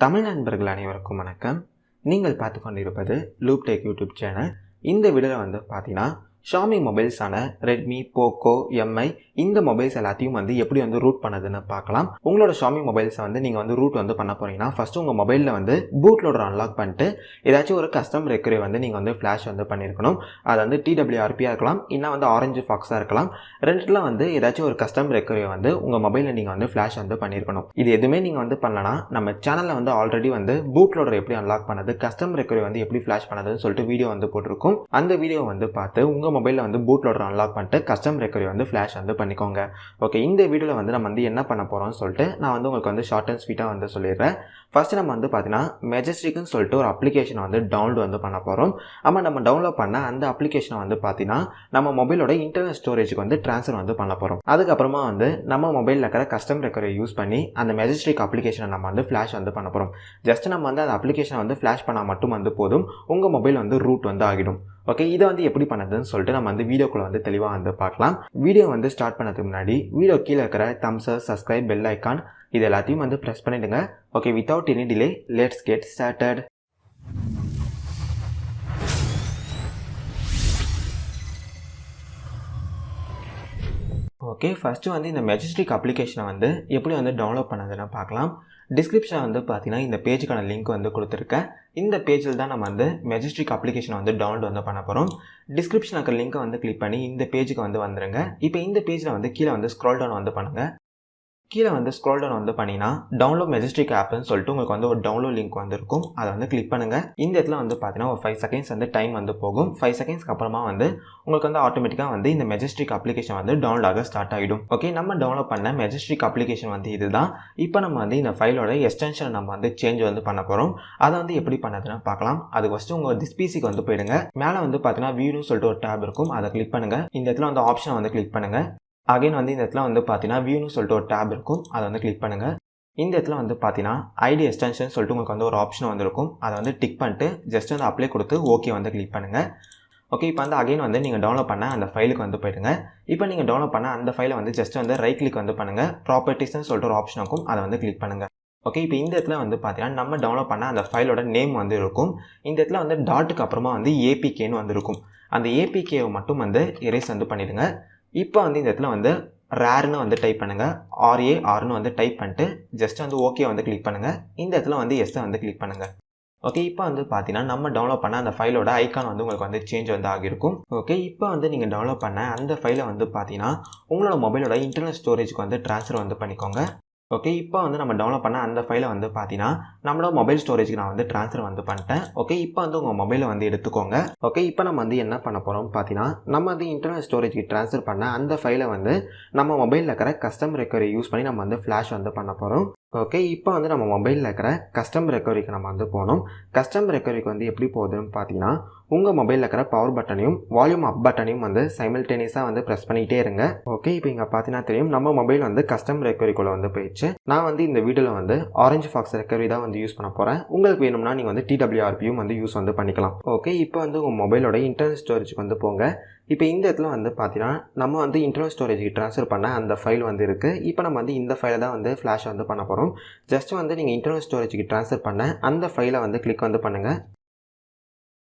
தமிழ் நண்பர்கள் அனைவருக்கும் வணக்கம். நீங்கள் பார்த்து கொண்டிருப்பது லூப் டெக் யூடியூப் சேனல். இந்த வீடியோவில் வந்து பார்த்தீங்கன்னா Xiaomi மொபைல்ஸான Redmi, Poco, Mi இந்த மொபைல்ஸ் எல்லாத்தையும் வந்து எப்படி வந்து ரூட் பண்ணதுன்னு பார்க்கலாம். உங்களோட Xiaomi மொபைல்ஸை வந்து நீங்கள் வந்து ரூட் வந்து பண்ண போகிறீங்கன்னா ஃபஸ்ட்டு உங்கள் மொபைலில் வந்து பூட்லோடர் அன்லாக் பண்ணிட்டு ஏதாச்சும் ஒரு கஸ்டம் ரெக்கவரி வந்து நீங்கள் வந்து ஃப்ளாஷ் வந்து பண்ணியிருக்கணும். அது வந்து TWRPயாக இருக்கலாம், இன்னும் வந்து ஆரஞ்சு ஃபாக்ஸாக இருக்கலாம். ரெண்டுல வந்து ஏதாச்சும் ஒரு கஸ்டம் ரெக்கவரி வந்து உங்கள் மொபைலில் நீங்கள் வந்து ஃப்ளாஷ் வந்து பண்ணியிருக்கணும். இது எதுவுமே நீங்கள் வந்து பண்ணலன்னா நம்ம சேனலில் வந்து ஆல்ரெடி வந்து பூட்லோடர் எப்படி அன்லாக் பண்ணது, கஸ்டம் ரெக்கவரி வந்து எப்படி ஃப்ளாஷ் பண்ணதுன்னு சொல்லிட்டு வீடியோ வந்து போட்டிருக்கும். அந்த வீடியோ வந்து பார்த்து உங்கள் மொபைலில் வந்து பூட்லோடர் அன்லாக் பண்ணிட்டு கஸ்டம் ரெக்கவரி வந்து ஃப்ளாஷ் வந்து பண்ணிக்கோங்க. ஓகே, இந்த வீடியோவில் வந்து நம்ம வந்து என்ன பண்ண போகிறோம்னு சொல்லிட்டு நான் வந்து உங்களுக்கு வந்து ஷார்ட் அண்ட் ஸ்வீட்டாக வந்து சொல்லிடுறேன். ஃபஸ்ட்டு நம்ம வந்து பார்த்தீங்கன்னா மெஜஸ்டிக்னு சொல்லிட்டு ஒரு அப்ளிகேஷனை வந்து டவுன்லோட் வந்து பண்ண போகிறோம். ஆமாம், நம்ம டவுன்லோட் பண்ண அந்த அப்ளிகேஷனை வந்து பார்த்தீங்கன்னா நம்ம மொபைலோட இன்டர்னல் ஸ்டோரேஜுக்கு வந்து ட்ரான்ஸ்ஃபர் வந்து பண்ண போகிறோம். அதுக்கப்புறமா வந்து நம்ம மொபைலில் இருக்கிற கஸ்டம் ரெக்கவரி யூஸ் பண்ணி அந்த மெஜஸ்டிக் அப்ளிகேஷனை நம்ம வந்து ஃப்ளாஷ் வந்து பண்ண போகிறோம். ஜஸ்ட் நம்ம வந்து அந்த அப்ளிகேஷனை வந்து ஃப்ளாஷ் பண்ணால் மட்டும் வந்து போதும், உங்கள் மொபைல் வந்து ரூட் வந்து ஆகிடும். ஓகே, இதை வந்து எப்படி பண்ணதுன்னு சொல்லிட்டு நம்ம வந்து வீடியோக்குள்ள வந்து தெளிவாக வந்து பார்க்கலாம். வீடியோ வந்து ஸ்டார்ட் பண்ணதுக்கு முன்னாடி வீடியோ கீழே இருக்கிற தம்ஸ் அப், சப்ஸ்கிரைப், பெல் ஐக்கான் இது எல்லாத்தையும் வந்து ப்ரெஸ் பண்ணிடுங்க. Okay, without any delay let's get started. Okay, first வந்து இந்த மெஜஸ்டிக் அப்ளிகேஷனை வந்து எப்படி வந்து டவுன்லோட் பண்ணதுன்னு பார்க்கலாம். டிஸ்கிரிப்ஷனில் வந்து பார்த்தீங்கன்னா இந்த பேஜுக்கான லிங்க் வந்து கொடுத்துருக்கேன். இந்த பேஜில் தான் நம்ம வந்து மெஜஸ்டிக் அப்ளிகேஷனை வந்து டவுன்லோட் வந்து பண்ண போகிறோம். டிஸ்கிரிப்ஷனில் இருக்கிற லிங்க்கை வந்து கிளிக் பண்ணி இந்த பேஜுக்கு வந்து வந்துடுங்க. இப்போ இந்த பேஜில் வந்து கீழே வந்து ஸ்க்ரோல் டவுன் வந்து பண்ணுங்கள். கீழே வந்து ஸ்க்ரோல் டவுன் வந்து பண்ணிங்கன்னா டவுன்லோட் மெஜஸ்டிக் ஆப்னு சொல்லிட்டு உங்களுக்கு வந்து ஒரு டவுன்லோட் லிங்க் வந்து இருக்கும். அதை வந்து கிளிக் பண்ணுங்கள். இந்த இடத்துல வந்து பார்த்தீங்கன்னா ஒரு 5 செகண்ட்ஸ் வந்து டைம் வந்து போகும். 5 செகண்ட்ஸ்க்கு அப்புறமா வந்து உங்களுக்கு வந்து ஆட்டோமேட்டிக்காக வந்து இந்த மெஜஸ்டிக் அப்ளிகேஷன் வந்து டவுன்லோட் ஆக ஸ்டார்ட் ஆகிடும். ஓகே, நம்ம டவுன்லோட் பண்ண மெஜஸ்டிக் அப்ளிகேஷன் வந்து இதுதான். இப்போ நம்ம வந்து இந்த ஃபைலோட எக்ஸ்டென்ஷன் நம்ம வந்து சேஞ்ச் வந்து பண்ண போகிறோம். அதை வந்து எப்படி பண்ணதுன்னு பார்க்கலாம். அது ஃபஸ்ட்டு உங்கள் டிஸ்பிசிக்கு வந்து போயிடுங்க. மேலே வந்து பார்த்தீங்கன்னா வியூன்னு சொல்லிட்டு ஒரு டேப் இருக்கும், அதை கிளிக் பண்ணுங்கள். இந்த இடத்துல வந்து ஆப்ஷனை வந்து கிளிக் பண்ணுங்கள். அகைன் வந்து இந்த இடத்துல வந்து பார்த்தீங்கன்னா வியூன்னு சொல்லிட்டு ஒரு டேப் இருக்கும், அதை வந்து கிளிக் பண்ணுங்கள். இந்த இடத்துல வந்து பார்த்தீங்கன்னா ஐடி எக்ஸ்டென்ஷன் சொல்லிட்டு உங்களுக்கு வந்து ஒரு ஆப்ஷன் வந்து இருக்கும், அதை வந்து டிக் பண்ணிட்டு ஜஸ்ட் வந்து அப்ளை கொடுத்து ஓகே வந்து கிளிக் பண்ணுங்கள். ஓகே, இப்போ வந்து அகைன் வந்து நீங்கள் டவுன்லோட் பண்ண அந்த ஃபைலுக்கு வந்து போயிடுங்க. இப்போ நீங்கள் டவுன்லோட் பண்ண அந்த ஃபைலை வந்து ஜஸ்ட் வந்து ரைட் கிளிக் வந்து பண்ணுங்கள். ப்ராப்பர்ட்டிஸ்ன்னு சொல்லிட்டு ஒரு ஆப்ஷன் இருக்கும், அதை வந்து கிளிக் பண்ணுங்கள். ஓகே, இப்போ இந்த இடத்துல வந்து பார்த்தீங்கன்னா நம்ம டவுன்லோட் பண்ண அந்த ஃபைலோட நேம் வந்து இருக்கும். இந்த இடத்துல வந்து டாட்டுக்கு அப்புறமா வந்து ஏபிகேன்னு வந்து இருக்கும். அந்த ஏபிகேவை மட்டும் வந்து எரேஸ் வந்து பண்ணிடுங்க. இப்போ வந்து இந்த இடத்துல வந்து ரேர்னு வந்து டைப் பண்ணுங்கள். RARனு வந்து டைப் பண்ணிட்டு ஜஸ்ட் வந்து ஓகே வந்து கிளிக் பண்ணுங்கள். இந்த இடத்துல வந்து எஸ்ஸை வந்து கிளிக் பண்ணுங்கள். ஓகே, இப்போ வந்து பார்த்தீங்கன்னா நம்ம டவுன்லோட் பண்ண அந்த ஃபைலோட ஐக்கான் வந்து உங்களுக்கு வந்து சேஞ்ச் வந்து ஆகிருக்கும். ஓகே, இப்போ வந்து நீங்கள் டவுன்லோட் பண்ண அந்த ஃபைலை வந்து பார்த்தீங்கன்னா உங்களோட மொபைலோட இன்டர்னல் ஸ்டோரேஜுக்கு வந்து ட்ரான்ஸ்ஃபர் வந்து பண்ணிக்கோங்க. ஓகே, இப்போ வந்து நம்ம டவுன்லோட் பண்ண அந்த ஃபைலை வந்து பார்த்தீங்கன்னா நம்மளோட மொபைல் ஸ்டோரேஜுக்கு நான் வந்து ட்ரான்ஸ்ஃபர் வந்து பண்ணிட்டேன். ஓகே, இப்போ வந்து உங்கள் மொபைலை வந்து எடுத்துக்கோங்க. ஓகே, இப்போ நம்ம வந்து என்ன பண்ண போகிறோம் பார்த்தீங்கன்னா நம்ம வந்து இன்டர்னல் ஸ்டோரேஜுக்கு ட்ரான்ஸ்ஃபர் பண்ண அந்த ஃபைலை வந்து நம்ம மொபைலில் இருக்கிற கஸ்டம் ரெக்கவரி யூஸ் பண்ணி நம்ம வந்து ஃப்ளாஷ் வந்து பண்ண போகிறோம். ஓகே, இப்போ வந்து நம்ம மொபைலில் இருக்கிற கஸ்டம் ரெக்கவரிக்கு நம்ம வந்து போகணும். கஸ்டம் ரெக்கவரிக்கு வந்து எப்படி போகுதுன்னு பார்த்தீங்கன்னா உங்கள் மொபைலில் இருக்கிற பவர் பட்டனையும் வால்யூம் அப் பட்டனையும் வந்து சைமல்டேனியஸாக வந்து ப்ரெஸ் பண்ணிகிட்டே இருங்க. ஓகே, இப்போ இங்கே பார்த்தீங்கன்னா தெரியும் நம்ம மொபைல் வந்து கஸ்டம் ரெக்கவரிக்குள்ளே வந்து போயிடுச்சு. நான் வந்து இந்த வீடியோவில் வந்து ஆரஞ்சு ஃபாக்ஸ் ரெக்கவரி தான் வந்து யூஸ் பண்ண போகிறேன். உங்களுக்கு வேணும்னா நீங்கள் வந்து TWRPயும் வந்து யூஸ் வந்து பண்ணிக்கலாம். ஓகே, இப்போ வந்து உங்கள் மொபைலோட இன்டர்னல் ஸ்டோரேஜுக்கு வந்து போங்க. இப்போ இந்த இடத்துல வந்து பார்த்தீங்கன்னா நம்ம வந்து இன்டர்னல் ஸ்டோரேஜுக்கு ட்ரான்ஸ்ஃபர் பண்ண அந்த ஃபைல் வந்து இருக்குது. இப்போ நம்ம வந்து இந்த ஃபைலை தான் வந்து ஃப்ளாஷ் வந்து பண்ண போகிறோம். ஜஸ்ட் வந்து நீங்கள் இன்டர்னல் ஸ்டோரேஜுக்கு ட்ரான்ஸ்ஃபர் பண்ண அந்த ஃபைலை வந்து கிளிக் வந்து பண்ணுங்கள்.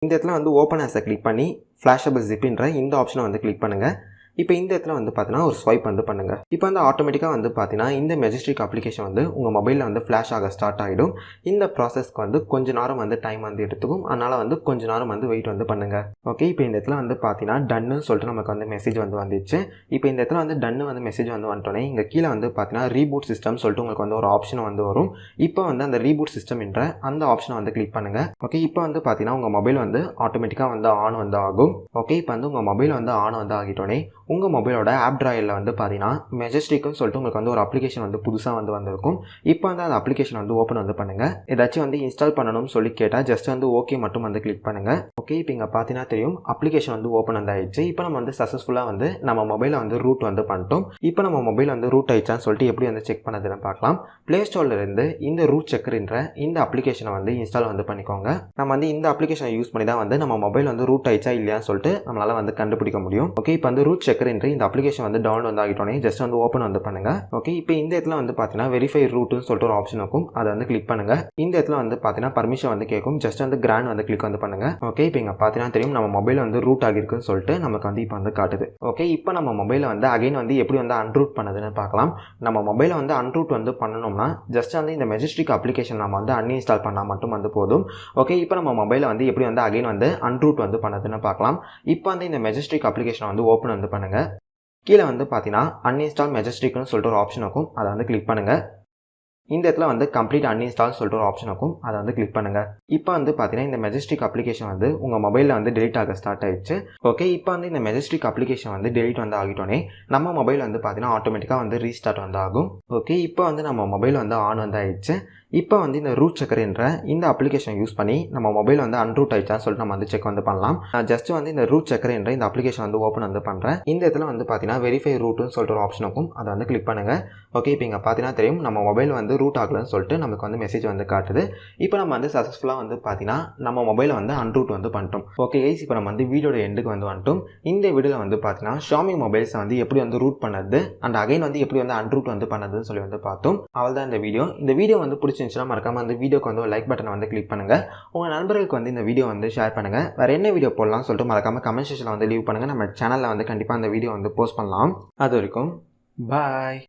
இந்த இடத்துல வந்து ஓப்பன் ஆஸை கிளிக் பண்ணி ஃப்ளாஷபிள் ஜிப்ன்ற இந்த ஆப்ஷனை வந்து கிளிக் பண்ணுங்கள். இப்போ இந்த இடத்துல வந்து பார்த்தீங்கன்னா ஒரு ஸ்வைப் வந்து பண்ணுங்கள். இப்போ வந்து ஆட்டோமேட்டிக்காக வந்து பார்த்தீங்கன்னா இந்த மெஜஸ்டிக் அப்ளிகேஷன் வந்து உங்கள் மொபைலில் வந்து ஃப்ளாஷ் ஆக ஸ்டார்ட் ஆகிடும். இந்த ப்ராசஸ்க்கு வந்து கொஞ்ச நேரம் வந்து டைம் வந்து எடுத்துக்கும், அதனால் வந்து கொஞ்ச நேரம் வந்து வெயிட் வந்து பண்ணுங்கள். ஓகே, இப்போ இந்த இடத்துல வந்து பார்த்தீங்கன்னா டன்னு சொல்லிட்டு நமக்கு வந்து மெசேஜ் வந்து வந்துச்சு. இப்போ இந்த இடத்துல வந்து டன்னு வந்து மெசேஜ் வந்து வந்துட்டோன்னே இங்கே கீழே வந்து பார்த்தீங்கன்னா ரீபூட் சிஸ்டம் சொல்லிட்டு உங்களுக்கு வந்து ஒரு ஆப்ஷன் வந்து வரும். இப்போ வந்து அந்த ரீபூட் சிஸ்டம் என்ற அந்த ஆப்ஷனை வந்து கிளிக் பண்ணுங்கள். ஓகே, இப்போ வந்து பார்த்தீங்கன்னா உங்கள் மொபைல் வந்து ஆட்டோமேட்டிக்காக வந்து ஆன் வந்து ஆகும். ஓகே, இப்போ வந்து உங்கள் மொபைல் வந்து ஆன் வந்து ஆகிட்டோன்னே உங்கள் மொபைலோட ஆப் ட்ராயரில் வந்து பார்த்தீங்கன்னா மெஜஸ்டிக்னு சொல்லிட்டு உங்களுக்கு வந்து ஒரு அப்ளிகேஷன் வந்து புதுசாக வந்து வந்திருக்கும். இப்போ வந்து அந்த அப்ளிகேஷன் வந்து ஓப்பன் வந்து பண்ணுங்கள். ஏதாச்சும் வந்து இன்ஸ்டால் பண்ணணும்னு சொல்லி கேட்டால் ஜஸ்ட் வந்து ஓகே மட்டும் வந்து கிளிக் பண்ணுங்கள். ஓகே, இப்போ இங்கே பார்த்தீங்கன்னா தெரியும் அப்ளிகேஷன் வந்து ஓப்பன் வந்து ஆயிடுச்சு. இப்போ நம்ம வந்து சக்ஸஸ்ஃபுல்லாக வந்து நம்ம மொபைலை வந்து ரூட் வந்து பண்ணிட்டோம். இப்போ நம்ம மொபைல் வந்து ரூட் ஆயிடுச்சான்னு சொல்லிட்டு எப்படி வந்து செக் பண்ணதுன்னு பார்க்கலாம். ப்ளே ஸ்டோர்லேருந்து இந்த ரூட் செக்கர்ன்ற இந்த அப்ளிகேஷனை வந்து இன்ஸ்டால் வந்து பண்ணிக்கோங்க. நம்ம வந்து இந்த அப்ளிகேஷனை யூஸ் பண்ணி தான் வந்து நம்ம மொபைல் வந்து ரூட் ஆயிடுச்சா இல்லையான்னு சொல்லிட்டு நம்மளால் வந்து கண்டுபிடிக்க முடியும். ஓகே, இப்போ வந்து ரூட் செக் செக்கர் என்ற இந்த அப்ளிகேஷன் வந்து டவுன்லோட் வந்து ஆகிட்டோனே ஜஸ்ட் வந்து ஓப்பன் வந்து பண்ணுங்க. ஓகே, இப்போ இந்த இடத்துல வந்து பார்த்தீங்கன்னா வெரிஃபை ரூட்னு சொல்லிட்டு ஒரு ஆப்ஷன் இருக்கும். அதை வந்து கிளிக் பண்ணுங்க. இந்த இடத்துல வந்து பார்த்தீங்கன்னா பர்மிஷன் வந்து கேட்கும். ஜஸ்ட் வந்து கிராண்ட் வந்து கிளிக் வந்து பண்ணுங்க. ஓகே, இப்போ இங்கே பார்த்தீங்கன்னா தெரியும் நம்ம மொபைல் வந்து ரூட் ஆகிருக்குன்னு சொல்லிட்டு நமக்கு வந்து இப்போ வந்து காட்டுது. ஓகே, இப்போ நம்ம மொபைலை வந்து அகைன் வந்து எப்படி வந்து அன்ரூட் பண்ணதுன்னு பார்க்கலாம். நம்ம மொபைலை வந்து அன்ரூட் வந்து பண்ணணும்னா ஜஸ்ட் வந்து இந்த மெஜஸ்டிக் அப்ளிகேஷன் நம்ம வந்து அன்இன்ஸ்டால் பண்ணால் மட்டும் வந்து போதும். ஓகே, இப்போ நம்ம மொபைலை வந்து எப்படி வந்து அகைன் வந்து அன்ரூட் வந்து பண்ணதுன்னு பார்க்கலாம். இப்போ வந்து இந்த மெஜஸ்டிக் அப்ளிகேஷனை வந்து ஓப்பன் வந்து பண்ணுங்க. கீழே வந்து பார்த்தீங்கன்னா அன்இன்ஸ்டால் மெஜஸ்டிக்னு சொல்லிட்டு ஒரு ஆப்ஷன் இருக்கும். அதை வந்து கிளிக் பண்ணுங்க. இந்த இடத்துல வந்து கம்ப்ளீட் அன்இன்ஸ்டால் சொல்லிட்டு ஒரு ஆப்ஷன் இருக்கும். அதை வந்து கிளிக் பண்ணுங்க. இப்போ வந்து பார்த்தீங்கன்னா இந்த மெஜஸ்டிக் அப்ளிகேஷன் வந்து உங்கள் மொபைலில் வந்து டெலிட் ஆக ஸ்டார்ட் ஆயிடுச்சு. ஓகே, இப்போ வந்து இந்த மெஜஸ்டிக் அப்ளிகேஷன் வந்து டெலிட் வந்து ஆகிட்டோனே நம்ம மொபைல் வந்து பார்த்தீங்கன்னா ஆட்டோமேட்டிக்காக வந்து ரீஸ்டார்ட் வந்து ஆகும். ஓகே, இப்போ வந்து நம்ம மொபைல் வந்து ஆன் வந்து ஆயிடுச்சு. இப்போ வந்து இந்த ரூட் செக்கர் என்ற இந்த அப்ளிகேஷன் யூஸ் பண்ணி நம்ம மொபைல் வந்து அன்ரூட் ஆயிடுச்சான்னு சொல்லிட்டு நம்ம வந்து செக் வந்து பண்ணலாம். நான் ஜஸ்ட் வந்து இந்த ரூட் செக்கர் என்ற இந்த அப்ளிகேஷன் வந்து ஓப்பன் வந்து பண்ணுறேன். இந்த இடத்துல வந்து பார்த்தீங்கன்னா வெரிஃபை ரூட்னு சொல்லிட்டு ஒரு ஆப்ஷன் இருக்கும். அதை வந்து கிளிக் பண்ணுங்க. ஓகே, இப்போ இங்கே பார்த்தீங்கன்னா தெரியும் நம்ம மொபைல் வந்து ரூட் ஆகலன்னு சொல்லிட்டு நமக்கு வந்து மெசேஜ் வந்து காட்டுது. இப்போ நம்ம வந்து சக்ஸஸ்ஃபுல்லாக வந்து பார்த்தீங்கன்னா நம்ம மொபைலை வந்து அன்ரூட் வந்து பண்ணிட்டோம். ஓகே கைஸ், இப்போ நம்ம வந்து வீடியோட எண்டுக்கு வந்து வந்துட்டோம். இந்த வீடியோவில் வந்து பார்த்தீங்கன்னா Xiaomi மொபைல்ஸை வந்து எப்படி வந்து ரூட் பண்ணது அண்ட் அகைன் வந்து எப்படி வந்து அன்ரூட் வந்து பண்ணதுன்னு சொல்லி வந்து பார்த்தோம். அவ்வளோதான் இந்த வீடியோ. இந்த வீடியோ வந்து பிடிச்சிருந்துச்சுன்னா மறக்காம வந்து வீடியோக்கு வந்து ஒரு லைக் பட்டனை வந்து கிளிக் பண்ணுங்க. உங்கள் நண்பர்களுக்கு வந்து இந்த வீடியோ வந்து ஷேர் பண்ணுங்க. வேறு என்ன வீடியோ போடலாம் சொல்லிட்டு மறக்காம கமெண்ட் செக்ஷனில் வந்து லீவ் பண்ணுங்க. நம்ம சேனலில் வந்து கண்டிப்பாக அந்த வீடியோ வந்து போஸ்ட் பண்ணலாம். அது வரைக்கும் பாய்.